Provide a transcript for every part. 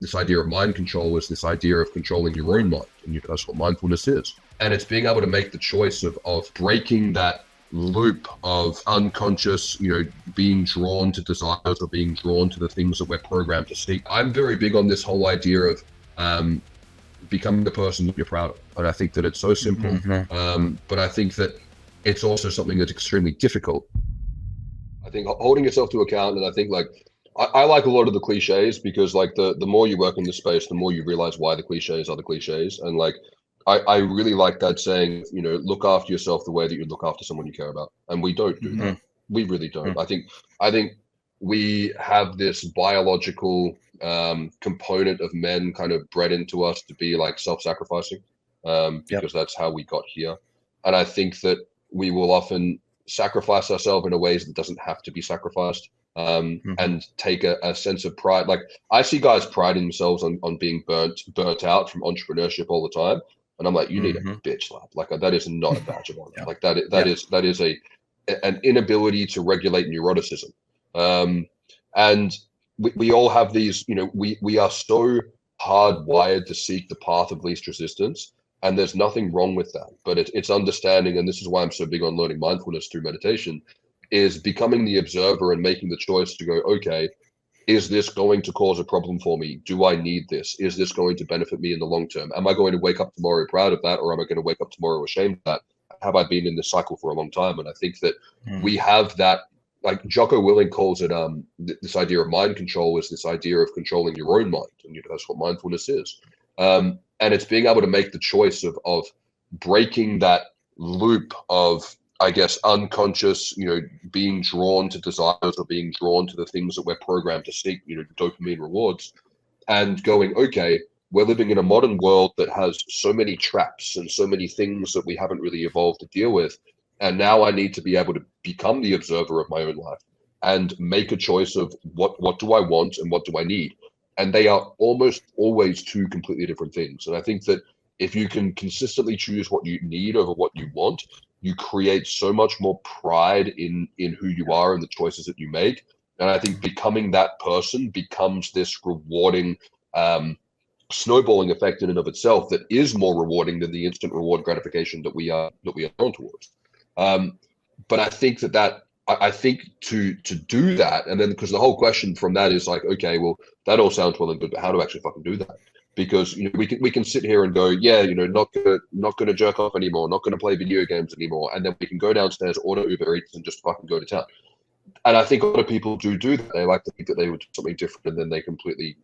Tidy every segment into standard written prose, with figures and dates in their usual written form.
this idea of mind control is this idea of controlling your own mind, and that's what mindfulness is. And it's being able to make the choice of breaking that loop of unconscious, being drawn to desires or being drawn to the things that we're programmed to seek. I'm very big on this whole idea of becoming the person that you're proud of. And I think that it's so simple, but I think that it's also something that's extremely difficult. I think holding yourself to account, and I think I like a lot of the cliches, because the more you work in the space, the more you realize why the cliches are the cliches. And I really like that saying, look after yourself the way that you look after someone you care about. And we don't do that. We really don't. I think we have this biological component of men kind of bred into us to be self-sacrificing, because that's how we got here. And I think that we will often sacrifice ourselves in a ways that doesn't have to be sacrificed, and take a sense of pride. I see guys priding themselves on being burnt out from entrepreneurship all the time. And I'm like, you need a bitch slap. That is not a badge of honor. That is an inability to regulate neuroticism. And we all have these, we are so hardwired to seek the path of least resistance. And there's nothing wrong with that, but it's understanding, and this is why I'm so big on learning mindfulness through meditation, is becoming the observer and making the choice to go, okay, is this going to cause a problem for me? Do I need this? Is this going to benefit me in the long term? Am I going to wake up tomorrow proud of that, or am I going to wake up tomorrow ashamed of that? Have I been in this cycle for a long time? And I think that we have that, Jocko Willink calls it, this idea of mind control is this idea of controlling your own mind, and that's what mindfulness is. And it's being able to make the choice of breaking that loop of, I guess, unconscious, being drawn to desires or being drawn to the things that we're programmed to seek, dopamine rewards, and going, okay, we're living in a modern world that has so many traps and so many things that we haven't really evolved to deal with. And now I need to be able to become the observer of my own life and make a choice of what do I want and what do I need? And they are almost always two completely different things. And I think that if you can consistently choose what you need over what you want, you create so much more pride in who you are and the choices that you make. And I think becoming that person becomes this rewarding snowballing effect in and of itself that is more rewarding than the instant reward gratification that we are drawn towards. But I think I think to do that, and then because the whole question from that is okay, well, that all sounds well and good, but how do I actually fucking do that? Because we can sit here and go, yeah, not gonna jerk off anymore, not gonna play video games anymore, and then we can go downstairs, order Uber Eats, and just fucking go to town. And I think a lot of people do that. They like to think that they would do something different, and then they completely,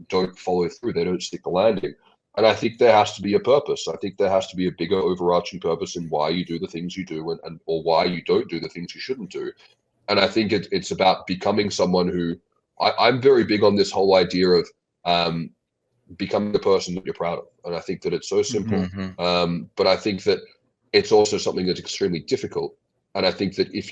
don't follow through. They don't stick the landing. And I think there has to be a purpose. I think there has to be a bigger overarching purpose in why you do the things you do, and or why you don't do the things you shouldn't do. And I think it's about becoming someone who I'm very big on this whole idea of becoming the person that you're proud of. And I think that it's so simple. But I think that it's also something that's extremely difficult. And I think that if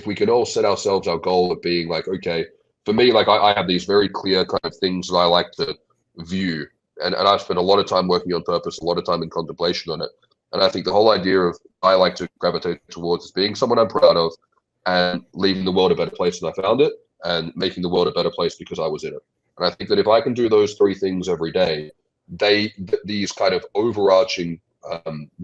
we can all set ourselves our goal of being okay, for me, I have these very clear kind of things that I like to view. And I've spent a lot of time working on purpose, a lot of time in contemplation on it. And I think the whole idea of I like to gravitate towards is being someone I'm proud of and leaving the world a better place than I found it, and making the world a better place because I was in it. And I think that if I can do those three things every day, these kind of overarching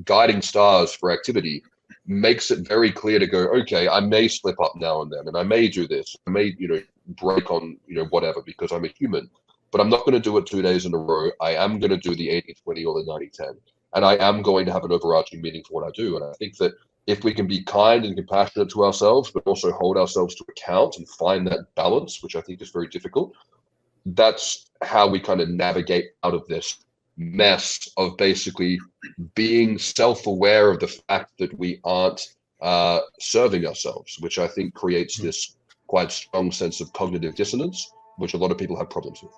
guiding stars for activity makes it very clear to go, okay, I may slip up now and then, and I may do this, I may, break on, whatever, because I'm a human. But I'm not going to do it 2 days in a row. I am going to do the 80-20 or the 90-10. And I am going to have an overarching meaning for what I do. And I think that if we can be kind and compassionate to ourselves, but also hold ourselves to account and find that balance, which I think is very difficult, that's how we kind of navigate out of this mess of basically being self-aware of the fact that we aren't serving ourselves, which I think creates this quite strong sense of cognitive dissonance, which a lot of people have problems with.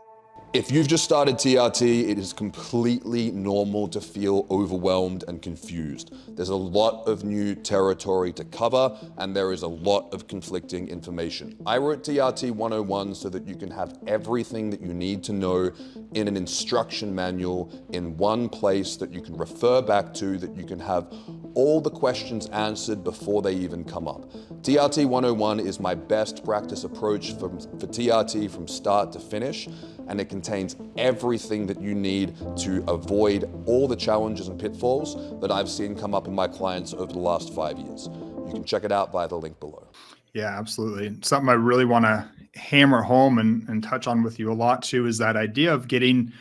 If you've just started TRT, it is completely normal to feel overwhelmed and confused. There's a lot of new territory to cover, and there is a lot of conflicting information. I wrote TRT 101 so that you can have everything that you need to know in an instruction manual in one place that you can refer back to, that you can have all the questions answered before they even come up. TRT 101 is my best practice approach for TRT from start to finish, and it contains everything that you need to avoid all the challenges and pitfalls that I've seen come up in my clients over the last 5 years. You can check it out via the link below. Yeah, absolutely. Something I really want to hammer home and touch on with you a lot too is that idea of getting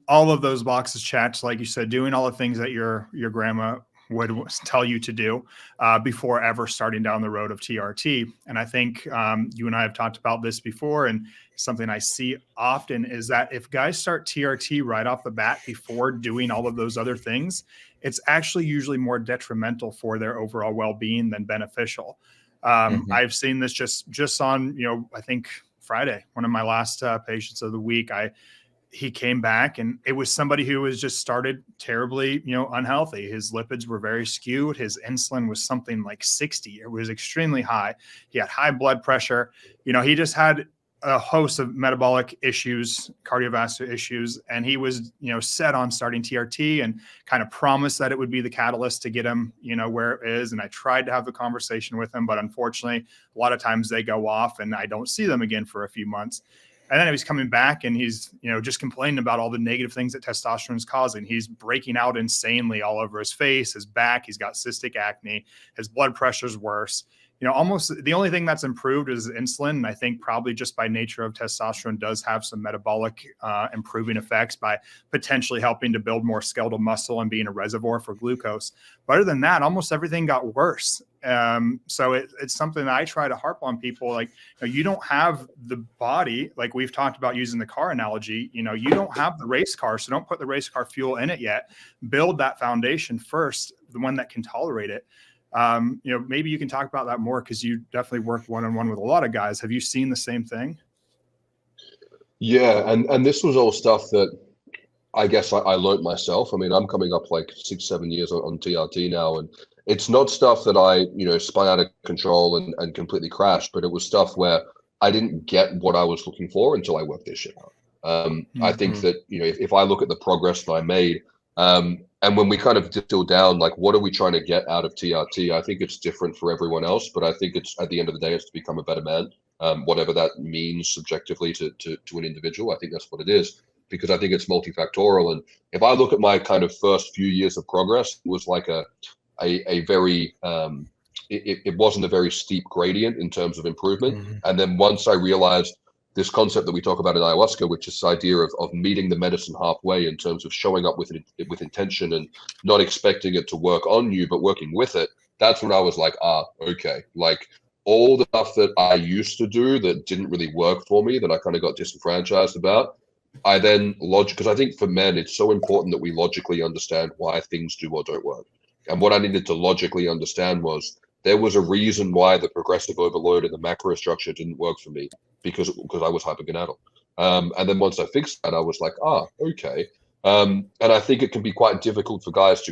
all of those boxes checked, like you said, doing all the things that your grandma would tell you to do before ever starting down the road of TRT. And I think you and I have talked about this before, and something I see often is that if guys start TRT right off the bat before doing all of those other things, it's actually usually more detrimental for their overall well-being than beneficial. I've seen this just on, I think Friday, one of my last patients of the week, he came back and it was somebody who was just started terribly, unhealthy. His lipids were very skewed. His insulin was something like 60. It was extremely high. He had high blood pressure. He just had a host of metabolic issues, cardiovascular issues, and he was, set on starting TRT and kind of promised that it would be the catalyst to get him, where it is. And I tried to have the conversation with him, but unfortunately, a lot of times they go off and I don't see them again for a few months. And then he was coming back and he's, just complaining about all the negative things that testosterone is causing. He's breaking out insanely all over his face, his back. He's got cystic acne. His blood pressure's worse. Almost the only thing that's improved is insulin. And I think probably just by nature of testosterone does have some metabolic improving effects by potentially helping to build more skeletal muscle and being a reservoir for glucose. But other than that, almost everything got worse. So it's something that I try to harp on people. Like, you don't have the body, like we've talked about using the car analogy, you don't have the race car. So don't put the race car fuel in it yet. Build that foundation first, the one that can tolerate it. Maybe you can talk about that more because you definitely work one-on-one with a lot of guys. Have you seen the same thing? Yeah, and this was all stuff that I guess I learned myself. I mean, I'm coming up like 6-7 years on TRT now, and it's not stuff that I, spun out of control and completely crashed, but it was stuff where I didn't get what I was looking for until I worked this shit out. I think that, if I look at the progress that I made, and when we kind of distill down, like, what are we trying to get out of TRT? I think it's different for everyone else, but I think it's, at the end of the day, it's to become a better man, whatever that means subjectively to an individual. I think that's what it is, because I think it's multifactorial. And if I look at my kind of first few years of progress, it was like a very, it wasn't a very steep gradient in terms of improvement. And then once I realized this concept that we talk about in ayahuasca, which is this idea of meeting the medicine halfway in terms of showing up with intention and not expecting it to work on you, but working with it. That's when I was like, okay, like all the stuff that I used to do that didn't really work for me, that I kind of got disenfranchised about. I then because I think for men, it's so important that we logically understand why things do or don't work. And what I needed to logically understand was there was a reason why the progressive overload and the macro structure didn't work for me, because I was hypergonadal. And then once I fixed that, I was like, okay. And I think it can be quite difficult for guys to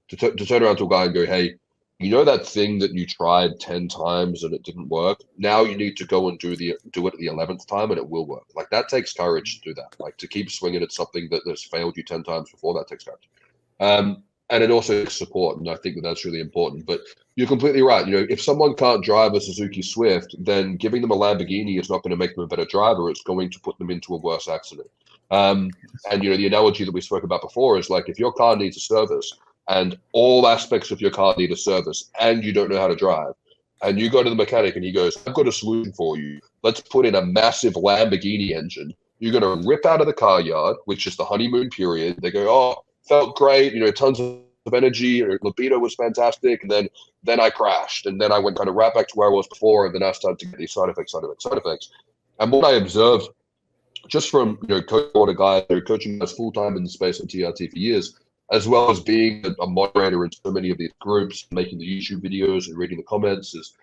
turn around to a guy and go, hey, that thing that you tried 10 times and it didn't work? Now you need to go and do it the 11th time and it will work. Like, that takes courage to do that. Like, to keep swinging at something that has failed you 10 times before, that takes courage. And it also takes support, and I think that's really important. But you're completely right. If someone can't drive a Suzuki Swift, then giving them a Lamborghini is not going to make them a better driver. It's going to put them into a worse accident. And the analogy that we spoke about before is like, if your car needs a service and all aspects of your car need a service and you don't know how to drive, and you go to the mechanic and he goes, I've got a solution for you. Let's put in a massive Lamborghini engine. You're going to rip out of the car yard, which is the honeymoon period. They go, felt great, tons of energy, libido was fantastic, and then I crashed, and then I went kind of right back to where I was before, and then I started to get these side effects. And what I observed just from coaching a lot of guys, coaching guys full time in the space of TRT for years, as well as being a moderator in so many of these groups, making the YouTube videos and reading the comments, is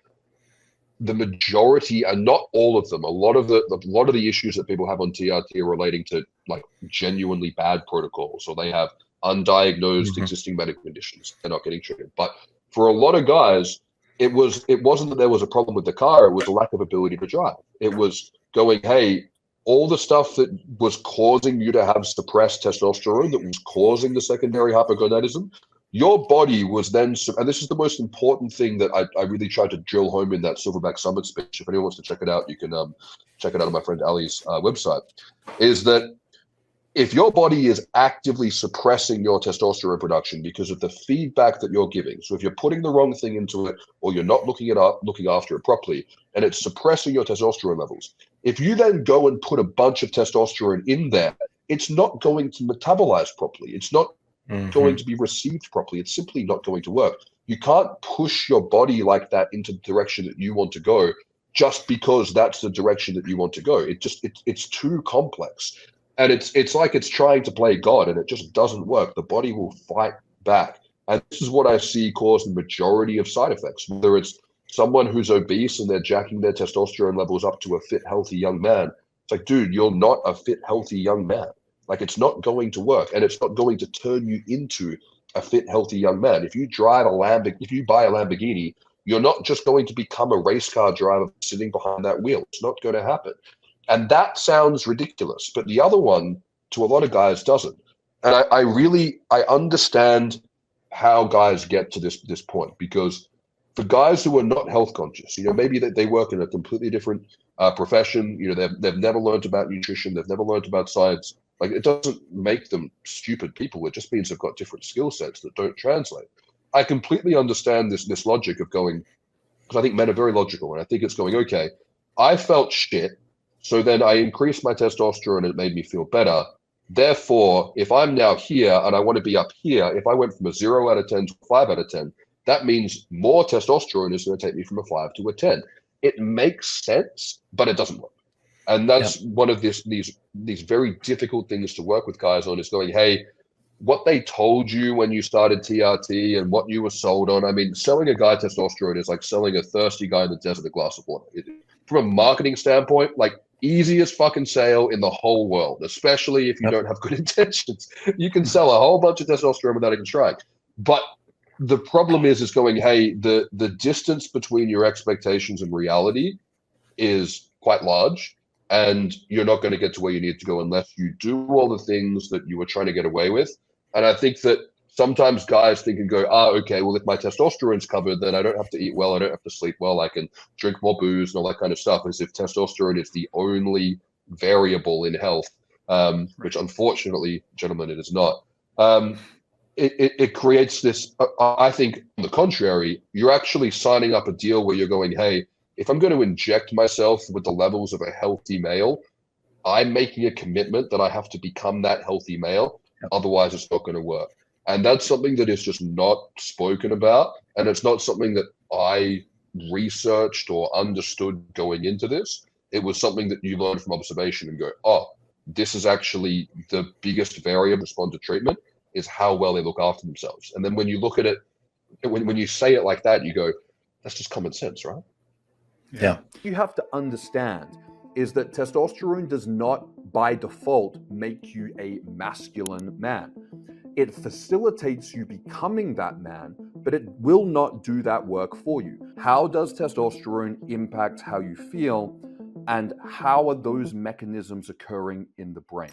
the majority, and not all of them, a lot of the issues that people have on TRT are relating to like genuinely bad protocols, or they have undiagnosed existing medical conditions. They're not getting treated. But for a lot of guys, it wasn't that there was a problem with the car, it was a lack of ability to drive. It was going, hey, all the stuff that was causing you to have suppressed testosterone, that was causing the secondary hypergonadism, your body was then, and this is the most important thing that I really tried to drill home in that Silverback Summit speech. If anyone wants to check it out, you can check it out on my friend Ali's website, is that if your body is actively suppressing your testosterone production because of the feedback that you're giving, so if you're putting the wrong thing into it or you're not looking after it properly, and it's suppressing your testosterone levels, if you then go and put a bunch of testosterone in there, it's not going to metabolize properly. It's not going to be received properly. It's simply not going to work. You can't push your body like that into the direction that you want to go just because that's the direction that you want to go. It's too complex. And it's like it's trying to play God, and it just doesn't work. The body will fight back. And this is what I see cause the majority of side effects, whether it's someone who's obese and they're jacking their testosterone levels up to a fit, healthy young man. It's like, dude, you're not a fit, healthy young man. Like, it's not going to work, and it's not going to turn you into a fit, healthy young man. If you buy a Lamborghini, you're not just going to become a race car driver sitting behind that wheel. It's not going to happen. And that sounds ridiculous, but the other one, to a lot of guys, doesn't. And I understand how guys get to this point, because for guys who are not health conscious, maybe that they work in a completely different profession, they've never learned about nutrition, they've never learned about science. Like, it doesn't make them stupid people. It just means they've got different skill sets that don't translate. I completely understand this logic of going, because I think men are very logical, and I think it's going, okay, I felt shit, so then I increased my testosterone and it made me feel better. Therefore, if I'm now here and I want to be up here, if I went from a 0 out of 10 to a 5 out of 10, that means more testosterone is going to take me from a 5 to a 10. It makes sense, but it doesn't work. And that's one of these very difficult things to work with guys on, is going, hey, what they told you when you started TRT and what you were sold on. I mean, selling a guy testosterone is like selling a thirsty guy in the desert a glass of water. From a marketing standpoint, like, easiest fucking sale in the whole world, especially if you don't have good intentions. You can sell a whole bunch of testosterone without even trying. But the problem is going, hey, the distance between your expectations and reality is quite large, and you're not going to get to where you need to go unless you do all the things that you were trying to get away with. And I think that sometimes guys think and go, okay, well, if my testosterone's covered, then I don't have to eat well, I don't have to sleep well, I can drink more booze and all that kind of stuff, as if testosterone is the only variable in health, which unfortunately, gentlemen, it is not. It creates this, I think, on the contrary, you're actually signing up a deal where you're going, hey, if I'm going to inject myself with the levels of a healthy male, I'm making a commitment that I have to become that healthy male. Otherwise, it's not going to work. And that's something that is just not spoken about. And it's not something that I researched or understood going into this. It was something that you learn from observation and go, oh, this is actually the biggest variable respond to treatment, is how well they look after themselves. And then when you look at it, when you say it like that, you go, that's just common sense, right? Yeah. You have to understand is that testosterone does not by default make you a masculine man. It facilitates you becoming that man, but it will not do that work for you. How does testosterone impact how you feel, and how are those mechanisms occurring in the brain?